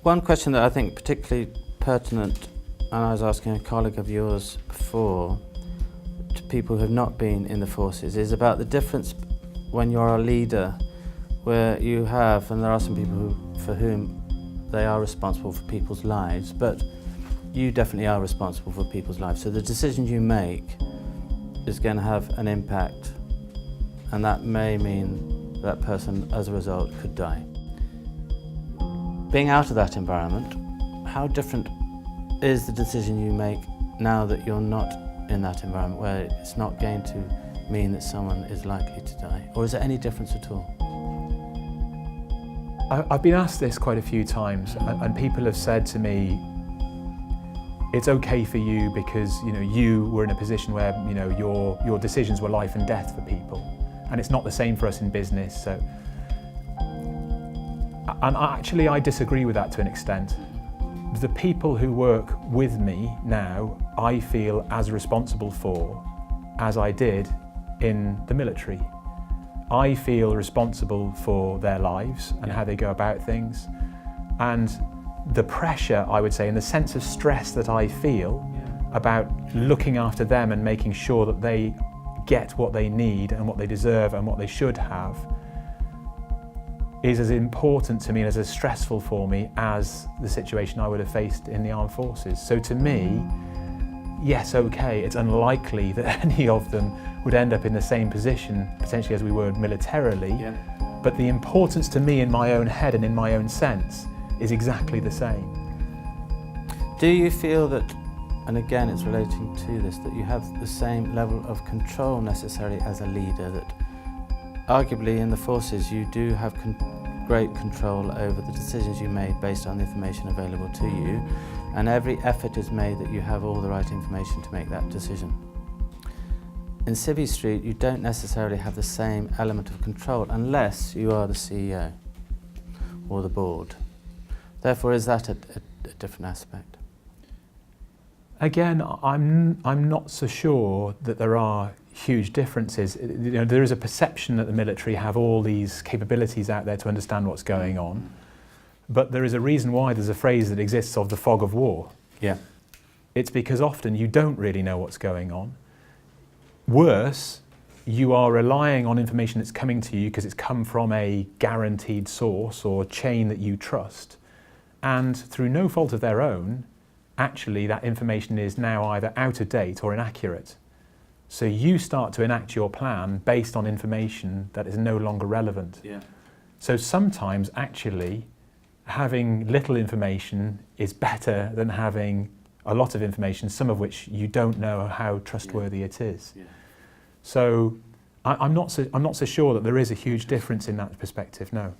One question that I think particularly pertinent, and I was asking a colleague of yours before, to people who have not been in the forces, is about the difference when you're a leader, where you have, and there are some people for whom they are responsible for people's lives, but you definitely are responsible for people's lives. So the decision you make is going to have an impact, and that may mean that person, as a result, could die. Being out of that environment, how different is the decision you make now that you're not in that environment, where it's not going to mean that someone is likely to die? Or is there any difference at all? I've been asked this quite a few times, and people have said to me, it's okay for you because you were in a position where your decisions were life and death for people, and it's not the same for us in business. So, and actually I disagree with that to an extent. The people who work with me now, I feel as responsible for as I did in the military. I feel responsible for their lives and how they go about things, and the pressure, I would say, and the sense of stress that I feel about looking after them and making sure that they get what they need and what they deserve and what they should have is as important to me and as stressful for me as the situation I would have faced in the armed forces. So to me, yes, okay, it's unlikely that any of them would end up in the same position, potentially, as we were militarily, but the importance to me in my own head and in my own sense is exactly the same. Do you feel that, and again it's relating to this, that you have the same level of control necessarily as a leader, that arguably in the forces you do have great control over the decisions you made based on the information available to you, and every effort is made that you have all the right information to make that decision? In Civvy Street you don't necessarily have the same element of control unless you are the CEO or the board. Therefore, is that a different aspect? Again, I'm not so sure that there are huge differences. There is a perception that the military have all these capabilities out there to understand what's going on, but there is a reason why there's a phrase that exists of the fog of war. Yeah. It's because often you don't really know what's going on. Worse, you are relying on information that's coming to you because it's come from a guaranteed source or chain that you trust. And through no fault of their own, actually that information is now either out of date or inaccurate. So you start to enact your plan based on information that is no longer relevant. Yeah. So sometimes actually having little information is better than having a lot of information, some of which you don't know how trustworthy it is. Yeah. So I'm not so sure that there is a huge difference in that perspective, no.